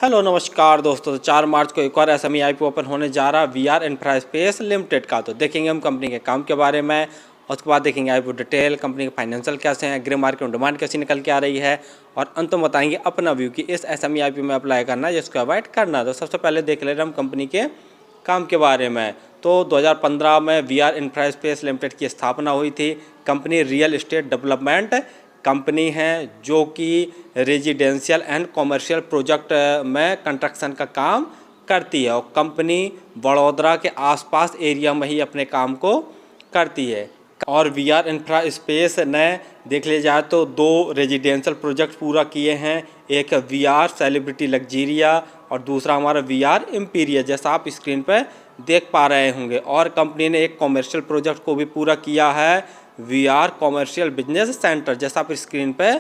Hello नमस्कार दोस्तों। तो 4 मार्च को एक और एसएमई आईपीओ ओपन होने जा रहा है वीआर इंफ्रास्पेस लिमिटेड का। तो देखेंगे हम कंपनी के काम के बारे में, उसके बाद देखेंगे आईपीओ डिटेल, कंपनी के फाइनेंशियल कैसे हैं, ग्रे मार्केट में डिमांड कैसी निकल के आ रही है, और अंत में बताएंगे अपना व्यू कि इस एसएमई आईपीओ में अप्लाई करना है जिसको अवॉइड करना। तो सबसे पहले देख ले रहे हम कंपनी के काम के बारे में। तो 2015 में वीआर इंफ्रास्पेस लिमिटेड की स्थापना हुई थी। Company real estate development company है जो कि रेजिडेंशियल एंड कॉमर्शियल प्रोजेक्ट में कंस्ट्रक्शन का काम करती है, और कंपनी वडोदरा के आसपास एरिया में ही अपने काम को करती है। और वीआर इंफ्रा स्पेस ने देख लिया जाए तो 2 रेजिडेंशियल प्रोजेक्ट पूरा किए हैं। एक वीआर सेलिब्रिटी लग्जीरिया और दूसरा हमारा वीआर इम्पीरिया, जैसा आप स्क्रीन पर देख पा रहे होंगे। और कंपनी ने एक कॉमर्शियल प्रोजेक्ट को भी पूरा किया है, वीआर कॉमर्शियल बिजनेस सेंटर, जैसा आप स्क्रीन पे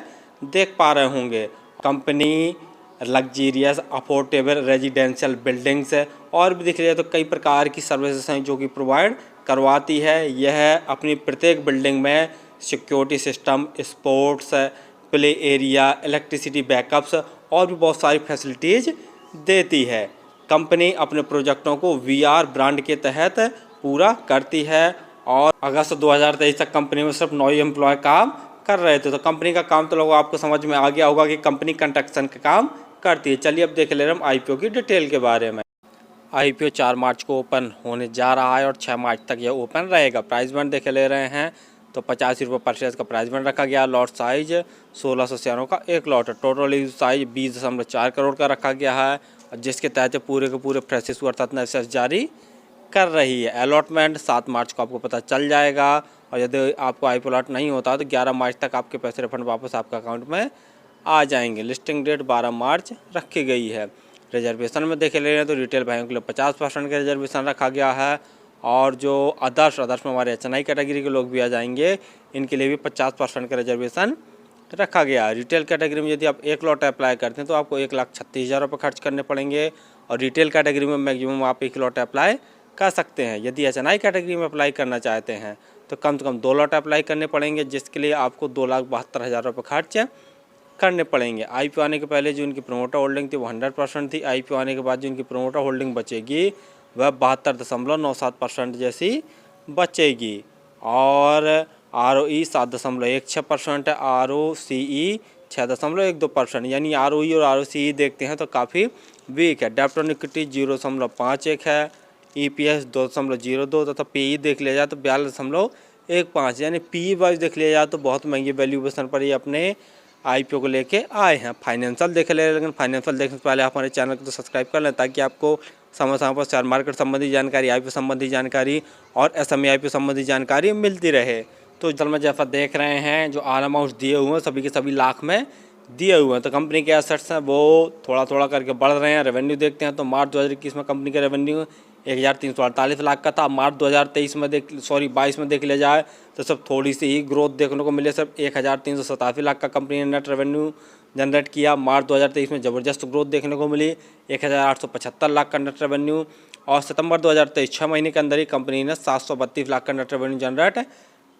देख पा रहे होंगे। Company luxurious affordable residential buildings और भी दिख रही है तो कई प्रकार की सर्विसेज हैं जो कि प्रोवाइड करवाती है। यह अपनी प्रत्येक बिल्डिंग में security system, sports play area, electricity backups और भी बहुत सारी फैसिलिटीज़ देती है। कंपनी अपने प्रोजेक्टों को वीआर ब्रांड के तहत पूरा करती है, और अगस्त 2023 तक कंपनी में सिर्फ 9 एम्प्लॉय काम कर रहे थे। तो कंपनी का काम तो लोगों आपको समझ में आ गया होगा कि कंपनी कंस्ट्रक्शन का काम करती है। चलिए अब देख ले रहे हम आईपीओ की डिटेल के बारे में। आईपीओ 4 मार्च को ओपन होने जा रहा है और 6 मार्च तक यह ओपन रहेगा। प्राइस बैंड देख ले रहे हैं तो 85 रुपये पर शेयर का प्राइस बैंड रखा गया। लॉट साइज 1600 शेयरों का एक लॉट है। टोटल इशू साइज 20.4 करोड़ का रखा गया है, जिसके तहत पूरे के पूरे फ्रेश इशू अर्थात नए जारी कर रही है। अलॉटमेंट 7 मार्च को आपको पता चल जाएगा, और यदि आपको आईपीओ अलॉट नहीं होता तो 11 मार्च तक आपके पैसे रिफंड वापस आपके अकाउंट में आ जाएंगे। लिस्टिंग डेट 12 मार्च रखी गई है। रिजर्वेशन में देख ले रहे हैं तो रिटेल भाइयों के लिए 50% का रिजर्वेशन रखा गया है, और जो अदर्स में हमारे एचएनआई कैटेगरी के लोग भी आ जाएंगे, इनके लिए भी 50% का रिजर्वेशन रखा गया है। रिटेल कैटेगरी में यदि आप एक लॉट अप्लाई करते हैं तो आपको 1,36,000 रुपये खर्च करने पड़ेंगे, और रिटेल कैटेगरी में मैक्सिमम आप एक लॉट अप्लाई कर सकते हैं। यदि एचएनआई कैटेगरी में अप्लाई करना चाहते हैं तो कम से कम 2 लॉट अप्लाई करने पड़ेंगे, जिसके लिए आपको 2,72,000 रुपये खर्च करने पड़ेंगे। आईपीओ आने के पहले जो उनकी प्रोमोटर होल्डिंग थी वो 100% थी। आईपीओ आने के बाद जो उनकी प्रोमोटर होल्डिंग बचेगी वह 72.97% जैसी बचेगी, और ROE 7.16% है, ROCE 6.12%, यानी ROE और ROCE देखते हैं तो काफ़ी वीक है। डेब्ट ऑन इक्विटी 0.51 है, EPS 2.02 तथा PE देख लिया जाए तो 42.15, यानी PE वाइज देख लिया जाए तो बहुत महंगी वैल्यूएशन पर ही अपने आईपीओ को लेके आए हैं। फाइनेंशियल देख ले, लेकिन फाइनेंशियल देखने से पहले आप हमारे चैनल को तो सब्सक्राइब कर लें ताकि आपको समय समय पर शेयर मार्केट संबंधी जानकारी, आईपीओ संबंधी जानकारी और एसएमई आईपीओ संबंधी जानकारी मिलती रहे। तो जल में जैसा देख रहे हैं जो आर अमाउंट दिए हुए हैं सभी के सभी लाख में दिए हुए हैं। तो कंपनी के एसेट्स हैं वो थोड़ा थोड़ा करके बढ़ रहे हैं। रेवेन्यू देखते हैं तो मार्च 2021 में कंपनी का रेवेन्यू 1,348 लाख का था। मार्च 2023 में 22 में देख लिया जाए तो सब थोड़ी सी ही ग्रोथ देखने को मिले। सिर्फ 1,387 लाख का कंपनी ने नेट रेवेन्यू जनरेट किया। मार्च 2023 में ज़बरदस्त ग्रोथ देखने को मिली, 1,875 लाख का नेट रेवेन्यू, और सितंबर 2023 6 महीने के अंदर ही कंपनी ने 732 लाख का नेट रेवेन्यू जनरेट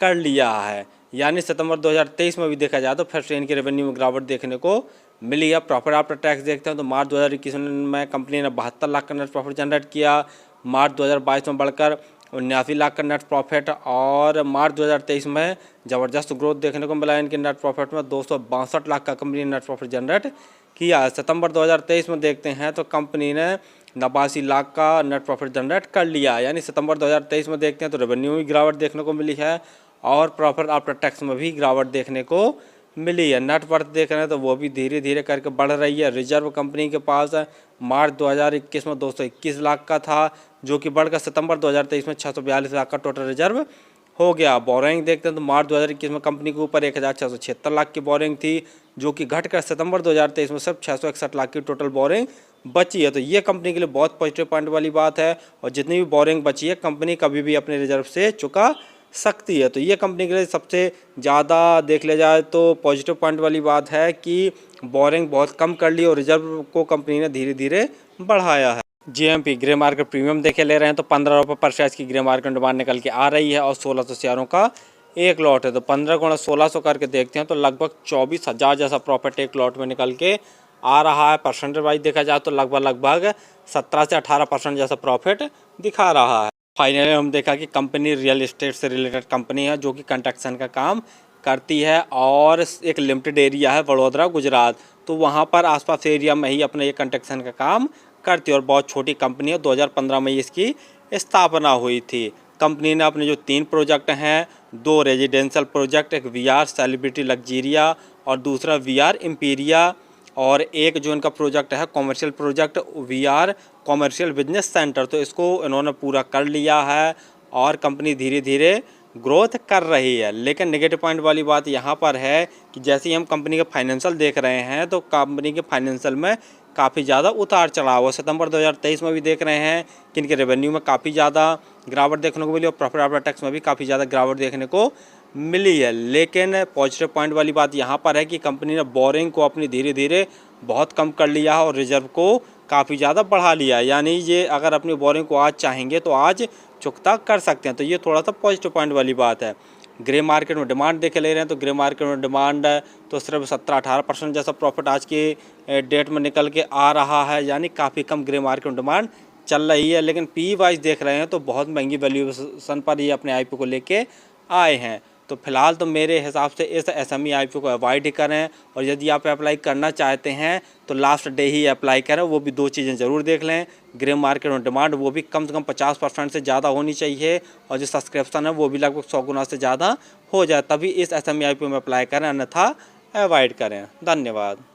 कर लिया है। यानी सितंबर 2023 में भी देखा जाए तो फिर से इनके रेवेन्यू में गिरावट देखने को मिली है। प्रॉफिट आफ्टर टैक्स देखते हैं तो मार्च 2021 में कंपनी ने 72 लाख का नेट प्रॉफिट जनरेट किया। मार्च 2022 में बढ़कर 79 लाख का नेट प्रॉफिट, और मार्च 2023 में ज़बरदस्त ग्रोथ देखने को मिला इनके नेट प्रॉफिट में। 262 लाख का कंपनी ने नेट प्रॉफिट जनरेट किया। सितंबर 2023 में देखते हैं तो कंपनी ने 89 लाख का नेट प्रॉफिट जनरेट कर लिया। यानी सितंबर 2023 में देखते हैं तो रेवेन्यू में गिरावट देखने को मिली है, और प्रॉफिट आफ्टर टैक्स में भी गिरावट देखने को मिली है। नेट वर्थ देख रहे हैं तो वो भी धीरे धीरे करके बढ़ रही है। रिजर्व कंपनी के पास मार्च 2021 में 221 लाख का था, जो कि बढ़कर सितंबर 2023 में 642 लाख का टोटल रिजर्व हो गया। बोरिंग देखते हैं तो मार्च 2021 में कंपनी के ऊपर 1,676 लाख की बोरिंग थी, जो कि घटकर सितंबर 2023 में सिर्फ 661 लाख की टोटल बोरिंग बची है। तो ये कंपनी के लिए बहुत पॉजिटिव पॉइंट वाली बात है, और जितनी भी बोरिंग बची है कंपनी कभी भी अपने रिजर्व से चुका सकती है। तो ये कंपनी के लिए सबसे ज़्यादा देख लिया जाए तो पॉजिटिव पॉइंट वाली बात है कि बोरिंग बहुत कम कर ली और रिजर्व को कंपनी ने धीरे धीरे बढ़ाया है। जीएमपी ग्रे मार्केट प्रीमियम देखे ले रहे हैं तो 15 रुपये पर शेयर की ग्रे मार्केट डिमांड निकल के आ रही है, और 1600 शेयरों का एक लॉट है। तो 15 गुणा 1600 करके देखते हैं तो लगभग 24,000 जैसा प्रॉफिट एक लॉट में निकल के आ रहा है। परसेंटेज वाइज देखा जाए तो लगभग 17 से 18% जैसा प्रॉफिट दिखा रहा है। फाइनली हम देखा कि कंपनी रियल एस्टेट से रिलेटेड कंपनी है जो कि कंस्ट्रक्शन का काम करती है और एक लिमिटेड एरिया है वडोदरा गुजरात, तो वहाँ पर आसपास एरिया में ही अपने ये कंस्ट्रक्शन का काम करती है और बहुत छोटी कंपनी है। 2015 में इसकी स्थापना हुई थी। कंपनी ने अपने जो 3 प्रोजेक्ट हैं, 2 रेजिडेंशियल प्रोजेक्ट, एक वीआर सेलिब्रिटी लग्जीरिया और दूसरा वीआर इम्पीरिया, और एक जो इनका प्रोजेक्ट है commercial project VR commercial business centre, तो इसको इन्होंने पूरा कर लिया है और कंपनी धीरे धीरे ग्रोथ कर रही है। लेकिन नेगेटिव पॉइंट वाली बात यहाँ पर है कि जैसे ही हम कंपनी के फाइनेंशियल देख रहे हैं तो कंपनी के फाइनेंशियल में काफ़ी ज़्यादा उतार चढ़ाव है। सितंबर 2023 में भी देख रहे हैं कि इनके रेवेन्यू में काफ़ी ज़्यादा गिरावट देखने को मिली और प्रॉफिट आफ्टर टैक्स में भी काफ़ी ज़्यादा गिरावट देखने को मिली है। लेकिन पॉजिटिव पॉइंट वाली बात यहाँ पर है कि कंपनी ने बोरिंग को अपनी धीरे धीरे बहुत कम कर लिया है और रिजर्व को काफ़ी ज़्यादा बढ़ा लिया है। यानी ये अगर अपनी बोरिंग को आज चाहेंगे तो आज चुकता कर सकते हैं, तो ये थोड़ा सा पॉजिटिव पॉइंट वाली बात है। ग्रे मार्केट में डिमांड देखे ले रहे हैं तो ग्रे मार्केट में डिमांड तो सिर्फ 17-18% जैसा प्रॉफिट आज के डेट में निकल के आ रहा है, यानी काफ़ी कम ग्रे मार्केट में डिमांड चल रही है। लेकिन पी वाइज देख रहे हैं तो बहुत महंगी वैल्यूएशन पर ये अपने आईपीओ को लेके आए हैं। तो फिलहाल तो मेरे हिसाब से इस एसएमई आईपीओ को अवॉइड ही करें, और यदि आप अप्लाई करना चाहते हैं तो लास्ट डे ही अप्लाई करें। वो भी 2 चीज़ें ज़रूर देख लें, ग्रे मार्केट में डिमांड वो भी कम से कम 50% से ज़्यादा होनी चाहिए और जो सब्सक्रिप्शन है वो भी लगभग 100 गुना से ज़्यादा हो जाए, तभी इस एसएमई आईपीओ में अप्लाई करें, अन्यथा अवॉइड करें। धन्यवाद।